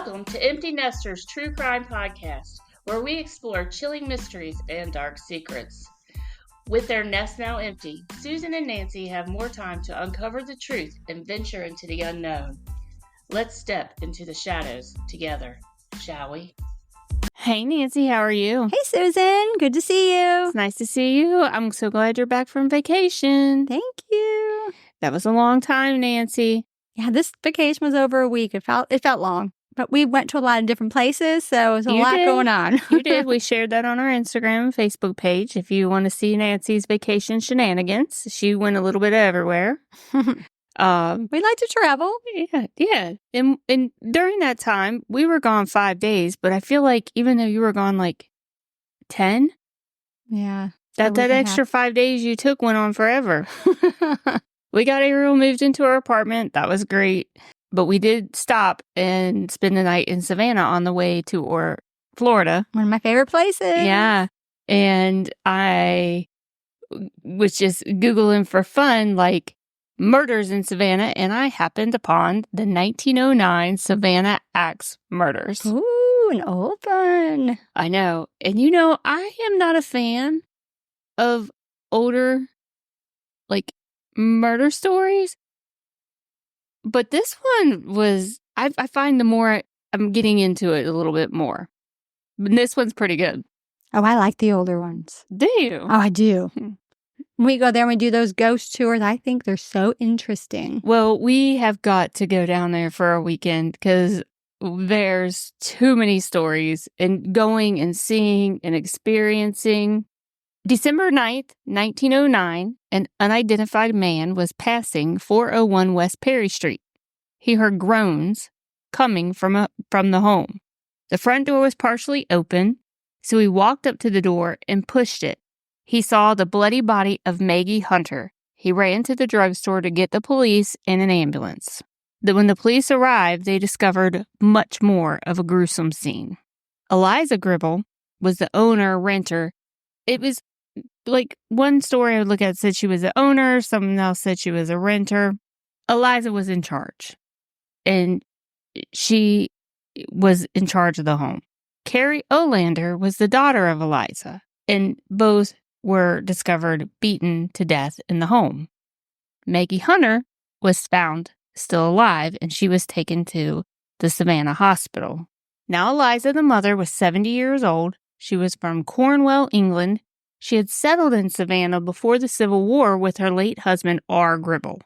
Welcome to Empty Nesters True Crime Podcast, where we explore chilling mysteries and dark secrets. With their nest now empty, Susan and Nancy have more time to uncover the truth and venture into the unknown. Let's step into the shadows together, shall we? Hey, Nancy, how are you? Hey, Susan. Good to see you. It's nice to see you. I'm so glad you're back from vacation. Thank you. That was a long time, Nancy. Yeah, this vacation was over a week. It felt long, but we went to a lot of different places, so there's a lot going on. You did. We shared that on our Instagram and Facebook page. If you want to see Nancy's vacation shenanigans, she went a little bit everywhere. We like to travel. Yeah. And during that time, we were gone 5 days, but I feel like even though you were gone like 10, yeah, that extra 5 days you took went on forever. We got Ariel moved into our apartment. That was great. But we did stop and spend the night in Savannah on the way to Florida. One of my favorite places. Yeah. And I was just Googling for fun, like murders in Savannah, and I happened upon the 1909 Savannah Axe murders. Ooh, an old one. I know. And I am not a fan of older, like, murder stories. But this one was, I find the more I'm getting into it a little bit more. But this one's pretty good. Oh, I like the older ones. Do you? Oh, I do. When we go there and we do those ghost tours, I think they're so interesting. Well, we have got to go down there for a weekend because there's too many stories and going and seeing and experiencing. December 9th, 1909, an unidentified man was passing 401 West Perry Street. He heard groans coming from the home. The front door was partially open, so he walked up to the door and pushed it. He saw the bloody body of Maggie Hunter. He ran to the drugstore to get the police and an ambulance. When the police arrived, they discovered much more of a gruesome scene. Eliza Gribble was the owner-renter. It was like one story I would look at said she was the owner. Someone else said she was a renter. Eliza was in charge, and she was in charge of the home. Carrie Olander was the daughter of Eliza, and both were discovered beaten to death in the home. Maggie Hunter was found still alive, and she was taken to the Savannah hospital. Now Eliza, the mother, was 70 years old. She was from Cornwall, England. She had settled in Savannah before the Civil War with her late husband, R. Gribble.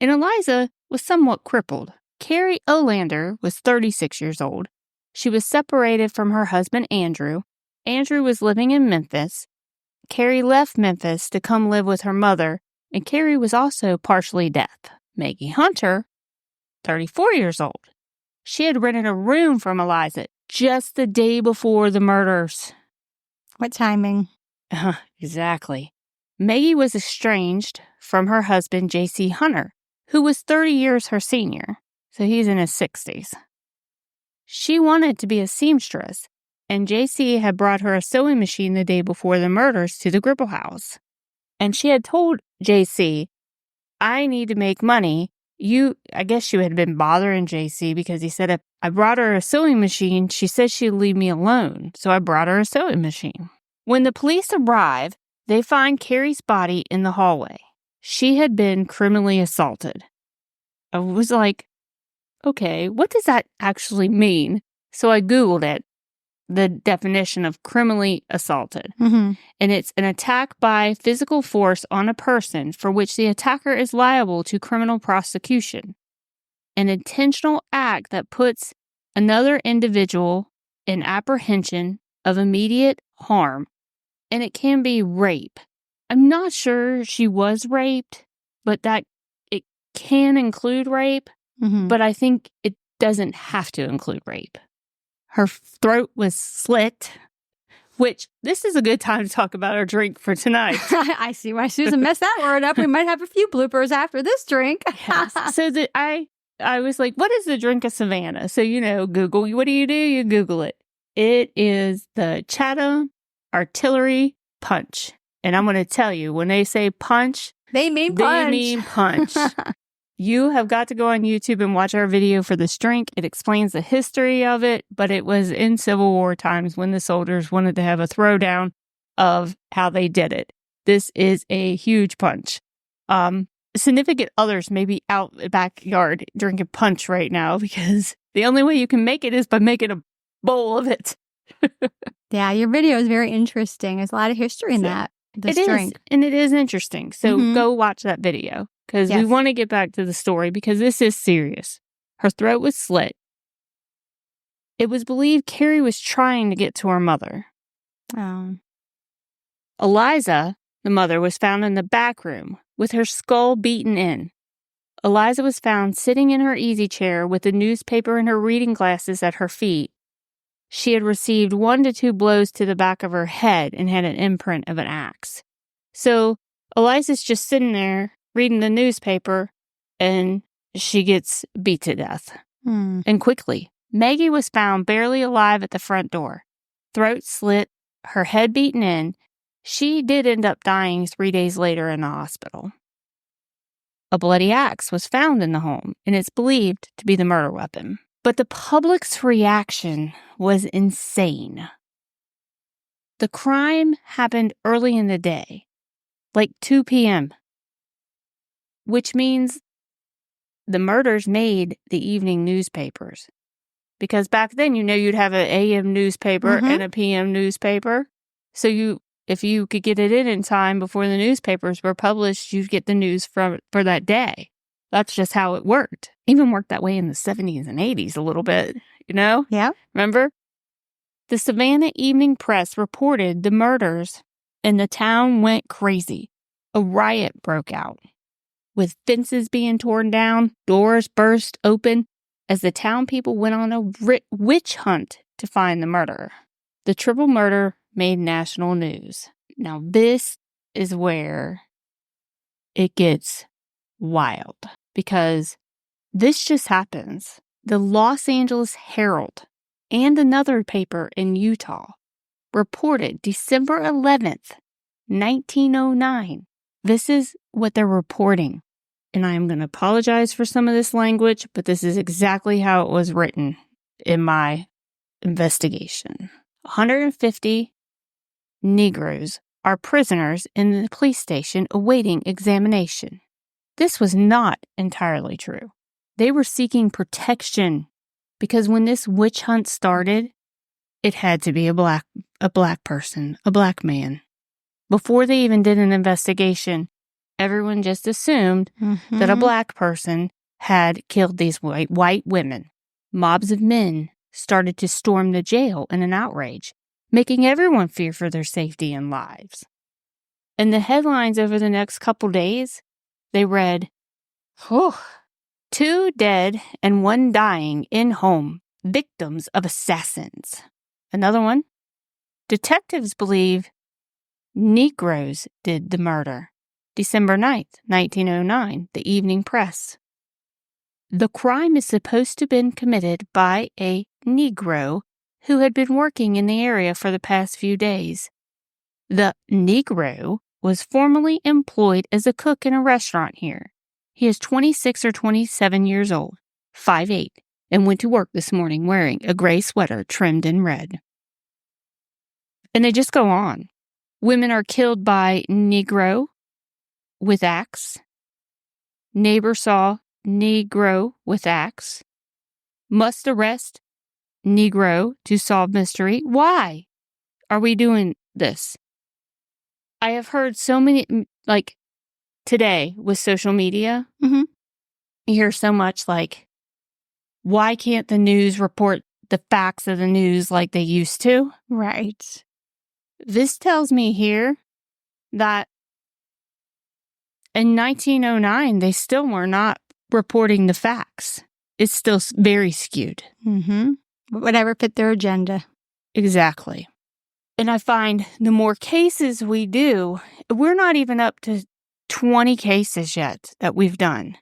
And Eliza was somewhat crippled. Carrie Olander was 36 years old. She was separated from her husband, Andrew. Andrew was living in Memphis. Carrie left Memphis to come live with her mother, and Carrie was also partially deaf. Maggie Hunter, 34 years old. She had rented a room from Eliza just the day before the murders. What timing? Exactly. Maggie was estranged from her husband, J.C. Hunter, who was 30 years her senior, so he's in his 60s. She wanted to be a seamstress, and J.C. had brought her a sewing machine the day before the murders to the Gribble house. And she had told J.C., I need to make money. I guess she had been bothering J.C. because he said, if I brought her a sewing machine, she said she'd leave me alone, so I brought her a sewing machine. When the police arrive, they find Carrie's body in the hallway. She had been criminally assaulted. I was like, okay, what does that actually mean? So I Googled it, the definition of criminally assaulted. Mm-hmm. And it's an attack by physical force on a person for which the attacker is liable to criminal prosecution. An intentional act that puts another individual in apprehension of immediate harm. And it can be rape. I'm not sure she was raped, but that it can include rape. Mm-hmm. But I think it doesn't have to include rape. Her throat was slit, which this is a good time to talk about our drink for tonight. I see why Susan messed that word up. We might have a few bloopers after this drink. Yes. So I was like, what is the drink of Savannah? So, Google. What do? You Google it. It is the Chatham Artillery Punch. And I'm going to tell you, when they say punch, they mean punch. They mean punch. You have got to go on YouTube and watch our video for this drink. It explains the history of it, but it was in Civil War times when the soldiers wanted to have a throwdown of how they did it. This is a huge punch. Significant others may be out in the backyard drinking punch right now because the only way you can make it is by making a bowl of it. Yeah, your video is very interesting. There's a lot of history in that. This drink. And it is interesting. So go watch that video because we want to get back to the story because this is serious. Her throat was slit. It was believed Carrie was trying to get to her mother. Oh. Eliza, the mother, was found in the back room with her skull beaten in. Eliza was found sitting in her easy chair with a newspaper and her reading glasses at her feet. She had received 1 to 2 blows to the back of her head and had an imprint of an axe. So Eliza's just sitting there reading the newspaper and she gets beat to death. And quickly. Maggie was found barely alive at the front door. Throat slit, her head beaten in. She did end up dying 3 days later in the hospital. A bloody axe was found in the home, and it's believed to be the murder weapon. But the public's reaction was insane. The crime happened early in the day, like 2 p.m., which means the murders made the evening newspapers. Because back then, you'd have an AM newspaper and a PM newspaper. So if you could get it in time before the newspapers were published, you'd get the news for that day. That's just how it worked. Even worked that way in the 70s and 80s a little bit, Yeah. Remember? The Savannah Evening Press reported the murders, and the town went crazy. A riot broke out, with fences being torn down, doors burst open, as the town people went on a witch hunt to find the murderer. The triple murder made national news. Now, this is where it gets wild, because this just happens. The Los Angeles Herald and another paper in Utah reported December 11th, 1909. This is what they're reporting. And I am going to apologize for some of this language, but this is exactly how it was written in my investigation. 150 Negroes are prisoners in the police station awaiting examination. This was not entirely true. They were seeking protection because when this witch hunt started, it had to be a black person, a black man. Before they even did an investigation, everyone just assumed that a black person had killed these white women. Mobs of men started to storm the jail in an outrage, making everyone fear for their safety and lives. And the headlines over the next couple days, they read, 2 dead and 1 dying in home, victims of assassins. Another one, detectives believe Negroes did the murder. December 9th, 1909, the Evening Press. The crime is supposed to have been committed by a Negro who had been working in the area for the past few days. The Negro was formerly employed as a cook in a restaurant here. He is 26 or 27 years old, 5'8", and went to work this morning wearing a gray sweater trimmed in red. And they just go on. Women are killed by Negro with axe. Neighbor saw Negro with axe. Must arrest Negro to solve mystery. Why are we doing this? I have heard so many, like today with social media, you hear so much like, why can't the news report the facts of the news like they used to? Right. This tells me here that in 1909, they still were not reporting the facts. It's still very skewed. Whatever fit their agenda. Exactly. And I find the more cases we do, we're not even up to 20 cases yet that we've done.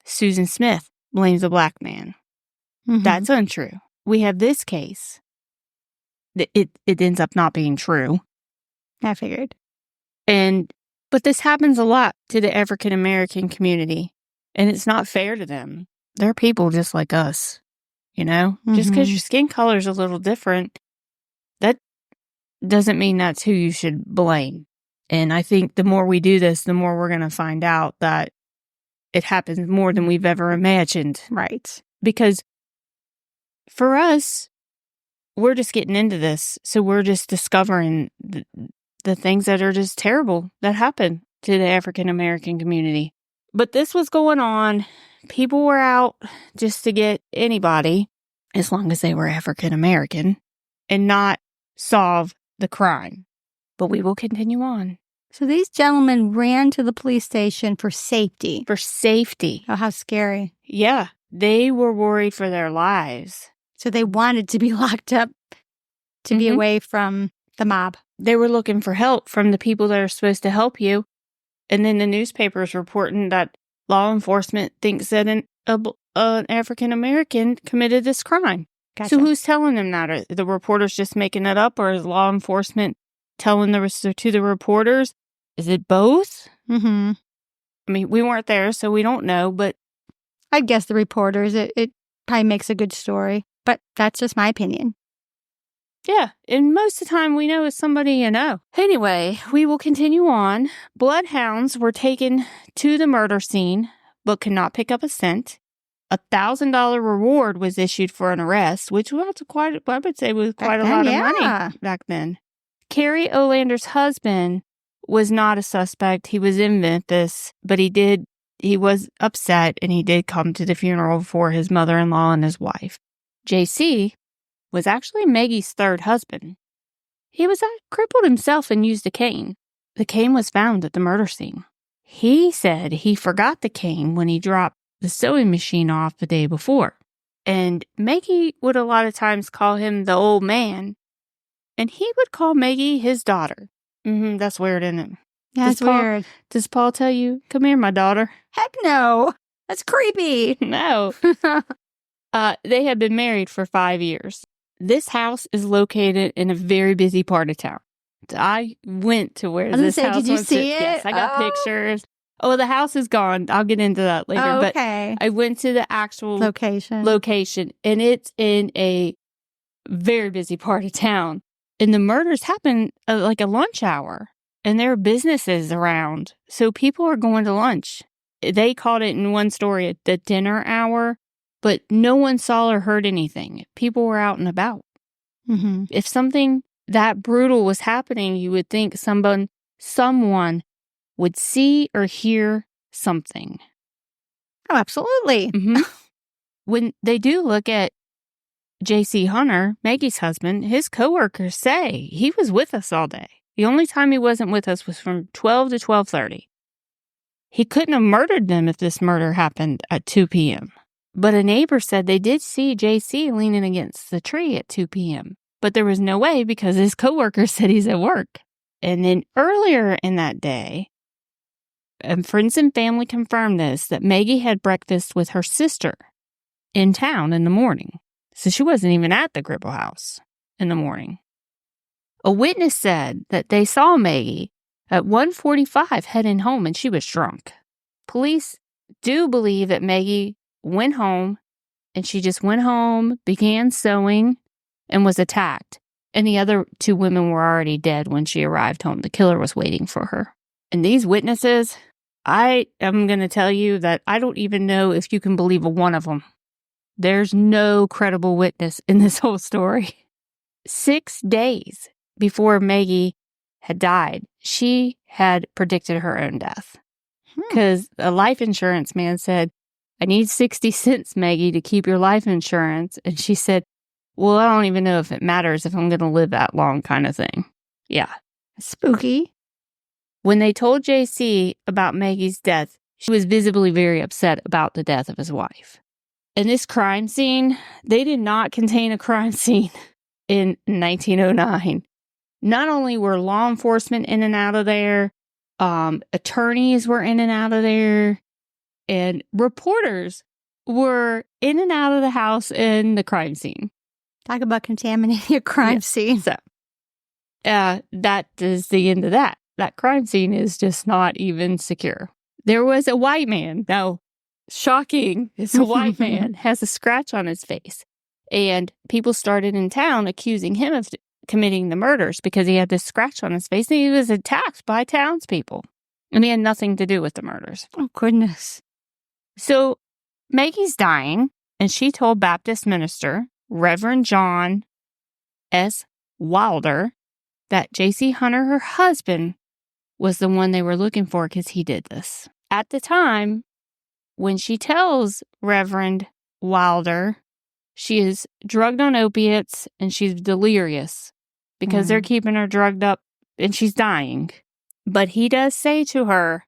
Susan Smith blames a black man. That's untrue. We have this case. It ends up not being true. I figured. But this happens a lot to the African American community. And it's not fair to them. They're people just like us, you know? Just because your skin color is a little different, that doesn't mean that's who you should blame. And I think the more we do this, the more we're going to find out that it happens more than we've ever imagined. Right. Because for us, we're just getting into this. So we're just discovering the things that are just terrible that happen to the African American community. But this was going on. People were out just to get anybody, as long as they were African American, and not solve the crime. But we will continue on. So these gentlemen ran to the police station for safety. For safety. Oh, how scary. Yeah. They were worried for their lives. So they wanted to be locked up to be away from the mob. They were looking for help from the people that are supposed to help you. And then the newspaper's reporting that law enforcement thinks that an African American committed this crime. Gotcha. So who's telling them that? Are the reporters just making it up, or is law enforcement telling to the reporters? Is it both? Mm-hmm. I mean, we weren't there, so we don't know, but I'd guess the reporters. It probably makes a good story, but that's just my opinion. yeah, and most of the time we know it's somebody you know. Anyway, we will continue on. Bloodhounds were taken to the murder scene, but could not pick up a scent. $1,000 reward was issued for an arrest, which was quite, I would say, was quite a lot of money back then. Carrie Olander's husband was not a suspect. He was in Memphis, but he was upset, and he did come to the funeral for his mother-in-law and his wife. JC was actually Maggie's third husband. He was crippled himself and used a cane. The cane was found at the murder scene. He said he forgot the cane when he dropped the sewing machine off the day before. And Maggie would a lot of times call him the old man, and he would call Maggie his daughter. That's weird, isn't it? Yeah, that's weird. Does Paul tell you, come here, my daughter? Heck no. That's creepy. No. They had been married for 5 years. This house is located in a very busy part of town. I went to where this house was. Did you see it? Yes, I got pictures. Oh, the house is gone. I'll get into that later. Oh, okay. But I went to the actual location, and it's in a very busy part of town. And the murders happened like a lunch hour, and there are businesses around. So people are going to lunch. They called it in one story the dinner hour, but no one saw or heard anything. People were out and about. Mm-hmm. If something that brutal was happening, you would think someone would see or hear something. Oh, absolutely. When they do look at J.C. Hunter, Maggie's husband, his coworkers say he was with us all day. The only time he wasn't with us was from 12 to 12:30. He couldn't have murdered them if this murder happened at 2 p.m. But a neighbor said they did see J.C. leaning against the tree at 2 p.m. But there was no way because his coworker said he's at work. And then earlier in that day, and friends and family confirmed this, that Maggie had breakfast with her sister in town in the morning. So she wasn't even at the Gribble house in the morning. A witness said that they saw Maggie at 1:45 heading home, and she was drunk. Police do believe that Maggie went home, and she just went home, began sewing, and was attacked. And the other two women were already dead when she arrived home. The killer was waiting for her. And these witnesses, I am going to tell you that I don't even know if you can believe one of them. There's no credible witness in this whole story. 6 days before Maggie had died, she had predicted her own death. Because a life insurance man said, I need 60 cents, Maggie, to keep your life insurance. And she said, well, I don't even know if it matters if I'm going to live that long, kind of thing. Yeah. Spooky. When they told JC about Maggie's death, she was visibly very upset about the death of his wife. And this crime scene, they did not contain a crime scene in 1909. Not only were law enforcement in and out of there, attorneys were in and out of there, and reporters were in and out of the house and the crime scene. Talk about contaminating a crime scene. So, that is the end of that. That crime scene is just not even secure. There was a white man. Now, shocking. It's a white man, has a scratch on his face. And people started in town accusing him of committing the murders because he had this scratch on his face and he was attacked by townspeople. And he had nothing to do with the murders. Oh, goodness. So Maggie's dying, and she told Baptist minister Reverend John S. Wilder that J.C. Hunter, her husband, was the one they were looking for because he did this. At the time, when she tells Reverend Wilder, she is drugged on opiates and she's delirious because they're keeping her drugged up and she's dying. But he does say to her,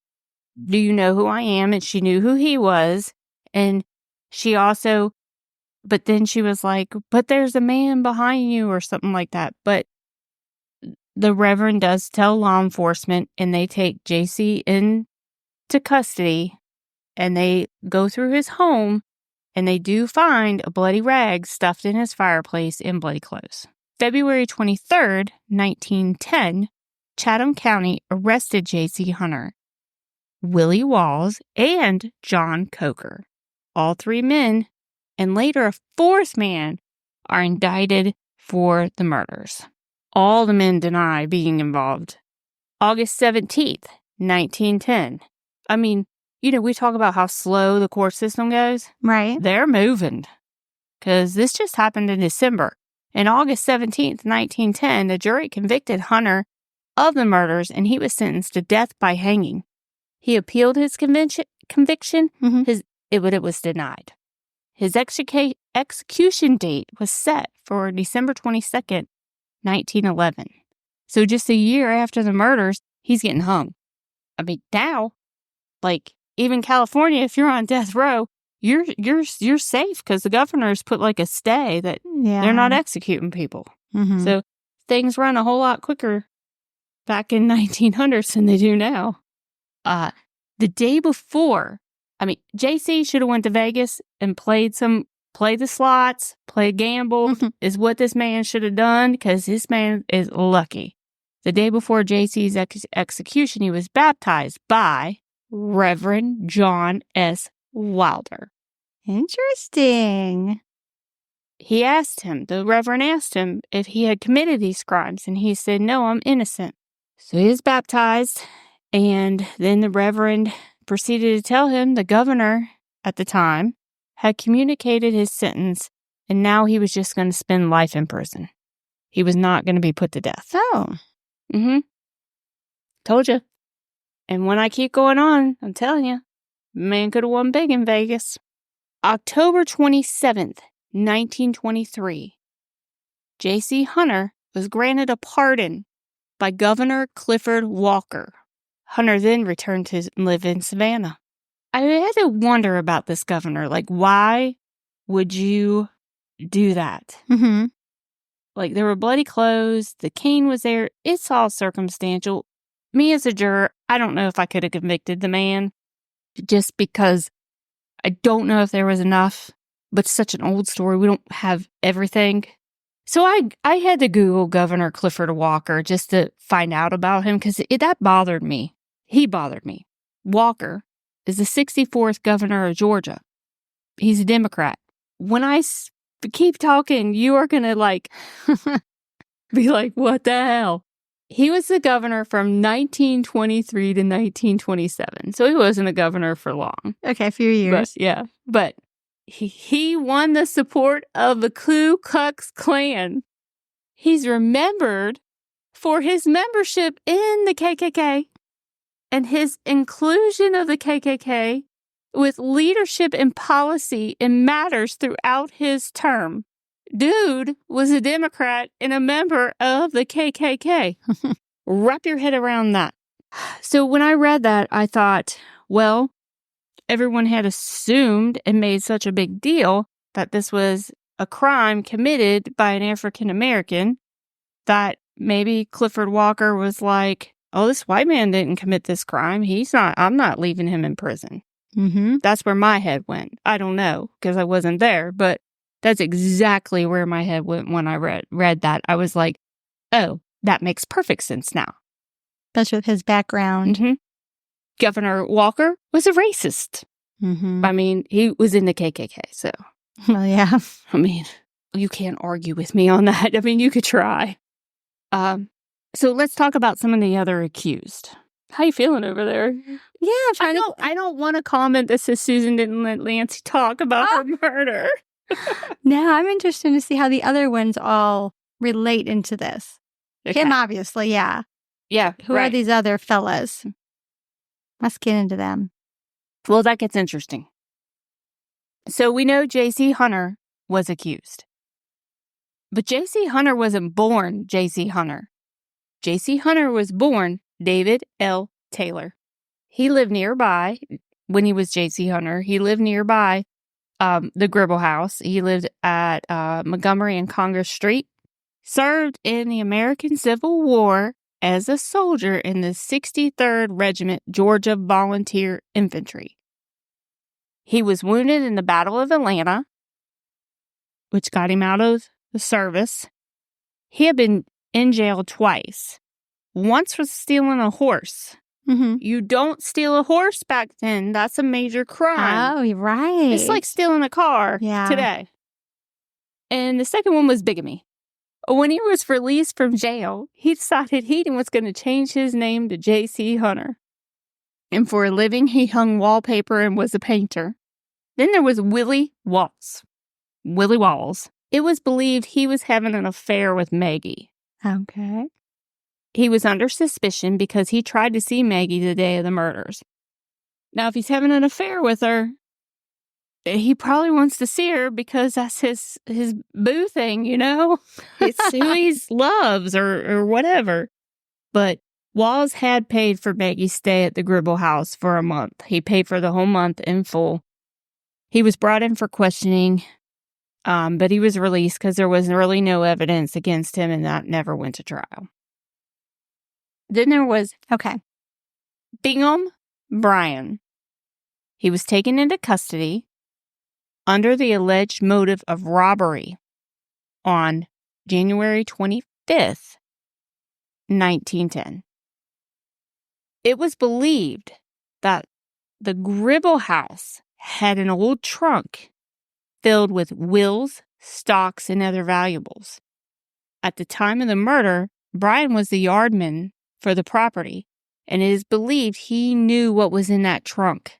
"Do you know who I am?" And she knew who he was. And she also, but then she was like, "But there's a man behind you," or something like that. But the Reverend does tell law enforcement, and they take JC into custody, and they go through his home, and they do find a bloody rag stuffed in his fireplace in bloody clothes. February 23rd, 1910, Chatham County arrested J.C. Hunter, Willie Walls, and John Coker. All three men, and later a fourth man, are indicted for the murders. All the men deny being involved. August 17th, 1910. I mean, we talk about how slow the court system goes. Right. They're moving. Because this just happened in December. And August 17th, 1910, the jury convicted Hunter of the murders, and he was sentenced to death by hanging. He appealed his conviction, but it was denied. His execution date was set for December 22nd, 1911. So just a year after the murders, he's getting hung. I mean, now, like, even California, if you're on death row, you're safe because the governor's put like a stay that they're not executing people. Mm-hmm. So things run a whole lot quicker back in 1900s than they do now. The day before, JC should have went to Vegas and played the slots, gambled, is what this man should have done, because this man is lucky. The day before JC's execution, he was baptized by Reverend John S. Wilder. Interesting. The Reverend asked him if he had committed these crimes, and he said, "No, I'm innocent." So he was baptized, and then the Reverend proceeded to tell him the governor at the time had communicated his sentence, and now he was just going to spend life in prison. He was not going to be put to death. Oh. Mm-hmm. Told you. And when I keep going on, I'm telling you, man could have won big in Vegas. October 27th, 1923, J.C. Hunter was granted a pardon by Governor Clifford Walker. Hunter then returned to live in Savannah. I had to wonder about this governor. Like, why would you do that? Mm-hmm. Like, there were bloody clothes. The cane was there. It's all circumstantial. Me as a juror, I don't know if I could have convicted the man just because I don't know if there was enough. But it's such an old story. We don't have everything. So I had to Google Governor Clifford Walker just to find out about him because that bothered me. He bothered me. Walker is the 64th governor of Georgia. He's a Democrat. When I keep talking, you are going to be like, what the hell? He was the governor from 1923 to 1927. So he wasn't a governor for long. Okay, a few years. But he won the support of the Ku Klux Klan. He's remembered for his membership in the KKK and his inclusion of the KKK with leadership and policy in matters throughout his term. Dude was a Democrat and a member of the KKK. Wrap your head around that. So when I read that, I thought, well, everyone had assumed and made such a big deal that this was a crime committed by an African American that maybe Clifford Walker was like, oh, this white man didn't commit this crime. I'm not leaving him in prison. Mm-hmm. That's where my head went. I don't know because I wasn't there, but that's exactly where my head went when I read that. I was like, oh, that makes perfect sense now. Especially with his background. Mm-hmm. Governor Walker was a racist. Mm-hmm. I mean, he was in the KKK, so. Well, yeah. I mean, you can't argue with me on that. I mean, you could try. So let's talk about some of the other accused. How you feeling over there? Yeah, I'm trying I don't want to comment that says Susan didn't let Lancey talk about her murder. No, I'm interested to see how the other ones all relate into this. Okay. Him, obviously, yeah. Yeah, Who are these other fellas? Let's get into them. Well, that gets interesting. So we know J.C. Hunter was accused. But J.C. Hunter wasn't born J.C. Hunter. J.C. Hunter was born David L. Taylor. He lived nearby when he was J.C. Hunter. He lived nearby the Gribble House. He lived at Montgomery and Congress Street. Served in the American Civil War as a soldier in the 63rd Regiment Georgia Volunteer Infantry. He was wounded in the Battle of Atlanta, which got him out of the service. He had been in jail twice. Once for stealing a horse. Mm-hmm. You don't steal a horse back then. That's a major crime. Oh, you're right. It's like stealing a car today. And the second one was bigamy. When he was released from jail, he decided he was going to change his name to J.C. Hunter. And for a living, he hung wallpaper and was a painter. Then there was Willie Walls. Willie Walls. It was believed he was having an affair with Maggie. Okay. He was under suspicion because he tried to see Maggie the day of the murders. Now, if he's having an affair with her, he probably wants to see her because that's his boo thing, you know? It's who he loves or whatever. But Walls had paid for Maggie's stay at the Gribble House for a month. He paid for the whole month in full. He was brought in for questioning, but he was released because there was really no evidence against him, and that never went to trial. Then there was Bingham Bryan. He was taken into custody under the alleged motive of robbery on January 25th, 1910. It was believed that the Gribble House had an old trunk filled with wills, stocks, and other valuables. At the time of the murder, Bryan was the yardman for the property, and it is believed he knew what was in that trunk.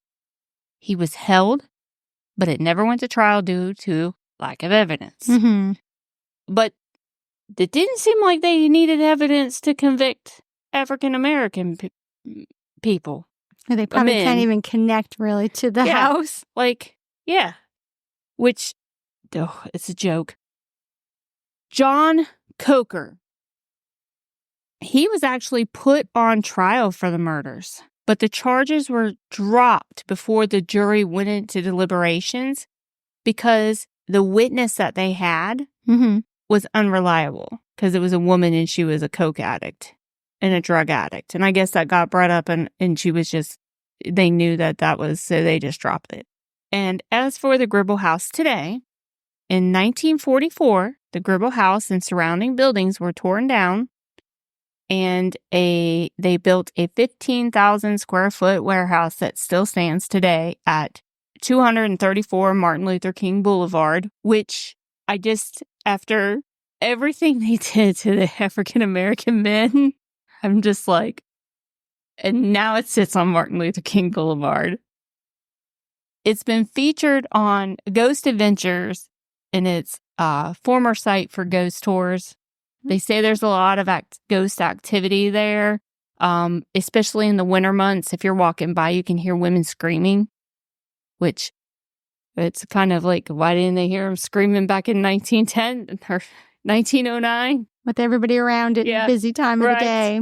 He was held, but it never went to trial due to lack of evidence. Mm-hmm. But it didn't seem like they needed evidence to convict African-American people. They probably can't even connect really to the house. Which, it's a joke. John Coker. He was actually put on trial for the murders, but the charges were dropped before the jury went into deliberations because the witness that they had was unreliable because it was a woman and she was a coke addict and a drug addict. And I guess that got brought up and she was just, they knew that was, so they just dropped it. And as for the Gribble House today, in 1944, the Gribble House and surrounding buildings were torn down, and they built a 15,000 square foot warehouse that still stands today at 234 Martin Luther King Boulevard, which after everything they did to the African American men, I'm just like, and now it sits on Martin Luther King Boulevard. It's been featured on Ghost Adventures, and it's a former site for ghost tours. They say there's a lot of ghost activity there, especially in the winter months. If you're walking by, you can hear women screaming, which it's kind of like, why didn't they hear them screaming back in 1910 or 1909? With everybody around it, busy time of the day.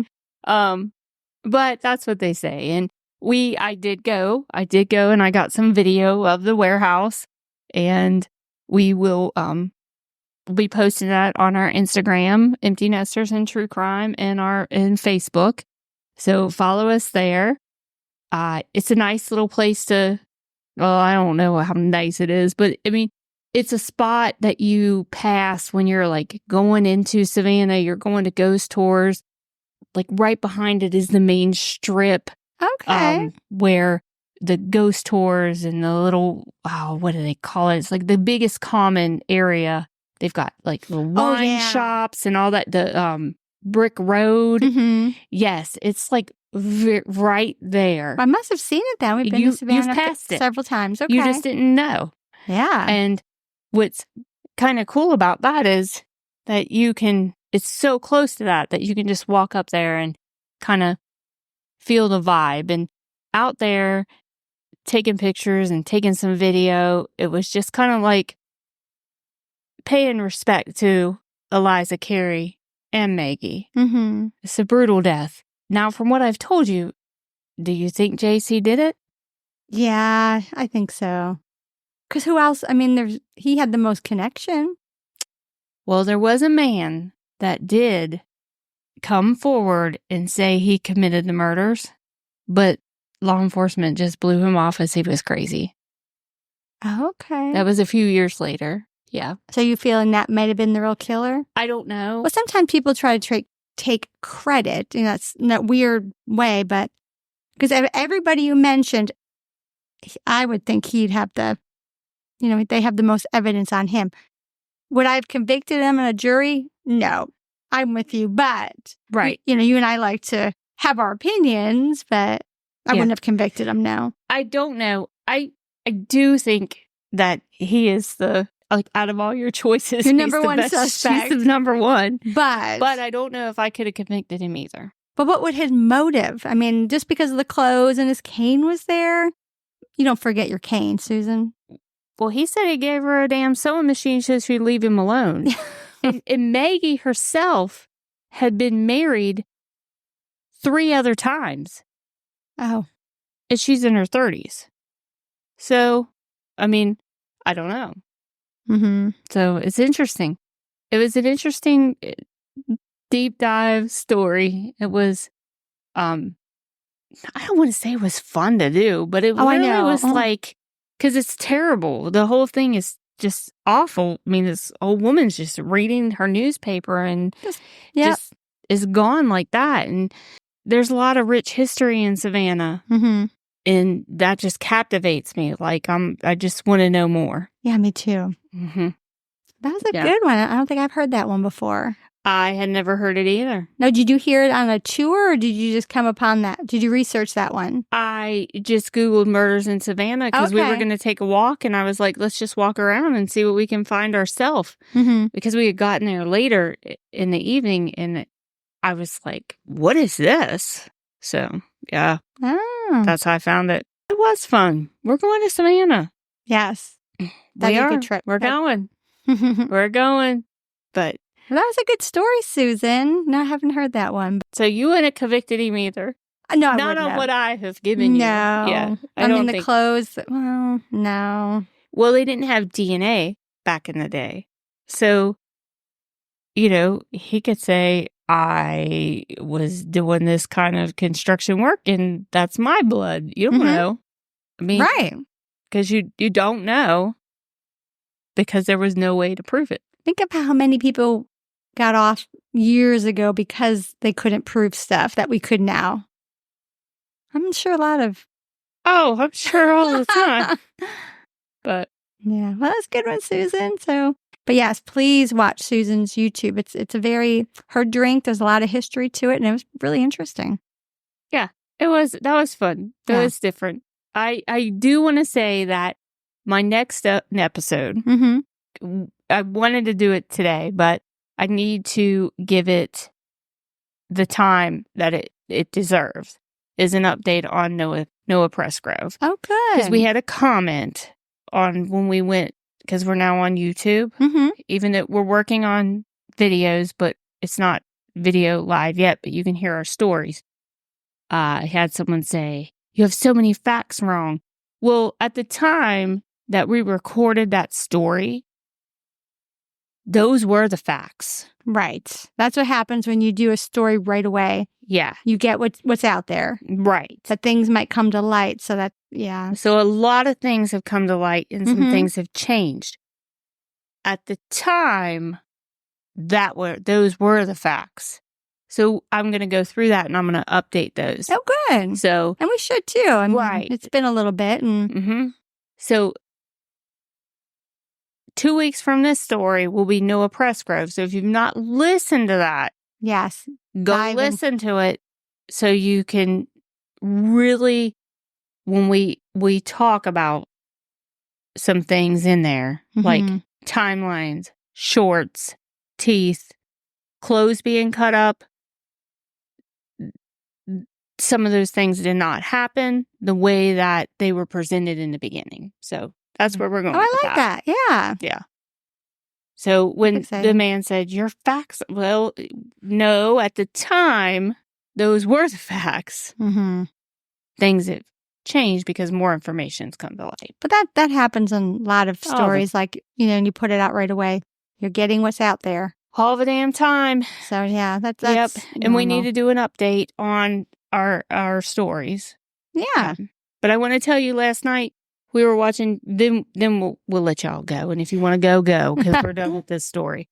But that's what they say. And I did go and I got some video of the warehouse, and we will be posting that on our Instagram, Empty Nesters and True Crime, and Facebook. So follow us there. It's a nice little place to, well, I don't know how nice it is, but I mean, it's a spot that you pass when you're like going into Savannah, you're going to ghost tours. Like right behind it is the main strip. Okay. Where the ghost tours and the little, what do they call it? It's like the biggest common area. They've got like the wine shops and all that. The brick road. Mm-hmm. Yes, it's like right there. I must have seen it then. We've been to Savannah you've passed it several times. Okay. You just didn't know. Yeah. And what's kind of cool about that is that it's so close to that you can just walk up there and kind of feel the vibe. And out there taking pictures and taking some video, it was just kind of like paying respect to Eliza Carey and Maggie. Mm-hmm. It's a brutal death. Now, from what I've told you, do you think JC did it? Yeah, I think so. Because who else? I mean, he had the most connection. Well, there was a man that did come forward and say he committed the murders, but law enforcement just blew him off as he was crazy. Okay. That was a few years later. Yeah. So you feeling that might have been the real killer? I don't know. Well, sometimes people try to take credit in that weird way, but because everybody you mentioned, I would think he'd have they have the most evidence on him. Would I have convicted him in a jury? No. I'm with you, but right. You and I like to have our opinions, but I wouldn't have convicted him. No. I don't know. I do think that he is out of all your choices, your number one suspect. He's the number one. But I don't know if I could have convicted him either. But what would his motive? I mean, just because of the clothes and his cane was there, you don't forget your cane, Susan. Well, he said he gave her a damn sewing machine so she'd leave him alone. and Maggie herself had been married 3 other times. Oh. And she's in her 30s. So, I mean, I don't know. Mm-hmm. So, it's interesting. It was an interesting deep dive story. It was, I don't want to say it was fun to do, but it really was like, because it's terrible. The whole thing is just awful. I mean, this old woman's just reading her newspaper and just is gone like that. And there's a lot of rich history in Savannah. Mm-hmm. And that just captivates me. Like, I just want to know more. Yeah, me too. Mm-hmm. That was a good one. I don't think I've heard that one before. I had never heard it either. Now, did you hear it on a tour or did you just come upon that? Did you research that one? I just Googled murders in Savannah because we were going to take a walk and I was like, let's just walk around and see what we can find ourselves. Mm-hmm. Because we had gotten there later in the evening and I was like, what is this? So, yeah, that's how I found it. It was fun. We're going to Savannah. Yes. We are. A good trip. We're going. We're going. But well, that was a good story, Susan. No, I haven't heard that one. So you wouldn't have convicted him either? No, I not on have. What I have given you. No. Yeah, I mean, the clothes, well, no. Well, they didn't have DNA back in the day. So, he could say, I was doing this kind of construction work and that's my blood. You don't know. I mean, right. Because you don't know because there was no way to prove it. Think of how many people got off years ago because they couldn't prove stuff that we could now. I'm sure a lot of... Oh, I'm sure all the time. But... yeah, well, that's a good one, Susan. So, but yes, please watch Susan's YouTube. It's a very... her drink, there's a lot of history to it, and it was really interesting. Yeah, that was fun. That was different. I do want to say that my next episode, I wanted to do it today, but I need to give it the time that it deserves, is an update on Noah Pressgrove. Oh, good. Because we had a comment on when we went, because we're now on YouTube, even though we're working on videos, but it's not video live yet, but you can hear our stories. I had someone say, you have so many facts wrong. Well, at the time that we recorded that story, those were the facts. Right. That's what happens when you do a story right away. Yeah. You get what's out there. Right. That things might come to light. So that, yeah. So a lot of things have come to light and some things have changed. At the time, those were the facts. So I'm going to go through that and I'm going to update those. Oh, good. So, And we should too. I mean, right. It's been a little bit. And So 2 weeks from this story will be Noah Pressgrove. So if you've not listened to that, yes, go listen to it so you can really, when we talk about some things in there, like timelines, shorts, teeth, clothes being cut up, some of those things did not happen the way that they were presented in the beginning. So that's where we're going. Oh, I like that. Yeah. Yeah. So when the man said, your facts, well, no, at the time, those were the facts. Things have changed because more information's come to light. But that happens in a lot of stories, like, and you put it out right away. You're getting what's out there. All the damn time. So, yeah, that's Yep. normal. And we need to do an update on our stories. Yeah. But I want to tell you, last night, we were watching, then we'll let y'all go. And if you want to go, because we're done with this story.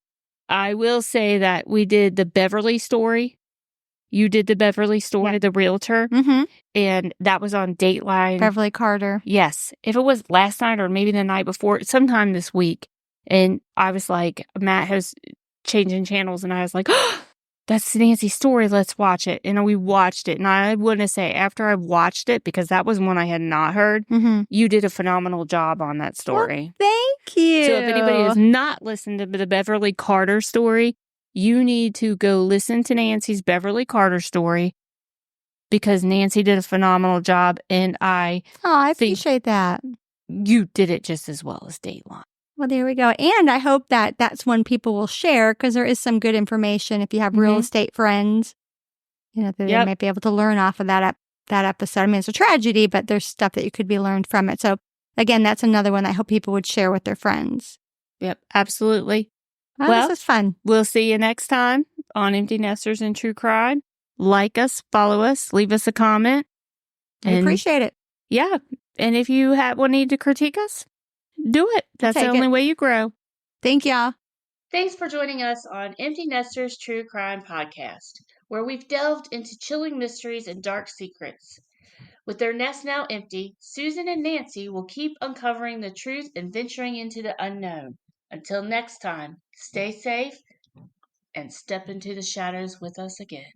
I will say that we did the Beverly story. You did the Beverly story, the realtor. And that was on Dateline. Beverly Carter. Yes. If it was last night or maybe the night before, sometime this week. And I was like, Matt was changing channels and I was like, oh, that's Nancy's story. Let's watch it. And we watched it. And I want to say, after I watched it, because that was one I had not heard, you did a phenomenal job on that story. Well, thank you. So if anybody has not listened to the Beverly Carter story, you need to go listen to Nancy's Beverly Carter story, because Nancy did a phenomenal job. And I appreciate that. You did it just as well as Dateline. Well, there we go. And I hope that that's when people will share, because there is some good information. If you have real estate friends, they might be able to learn off of that episode. I mean, it's a tragedy, but there's stuff that you could be learned from it. So again, that's another one I hope people would share with their friends. Yep, absolutely. Well, this is fun. We'll see you next time on Empty Nesters and True Crime. Like us, follow us, leave us a comment. I appreciate it. Yeah. And if you need to critique us, do it. That's the only way you grow. Thank y'all. Thanks for joining us on Empty Nesters True Crime Podcast, where we've delved into chilling mysteries and dark secrets. With their nest now empty, Susan and Nancy will keep uncovering the truth and venturing into the unknown. Until next time, stay safe and step into the shadows with us again.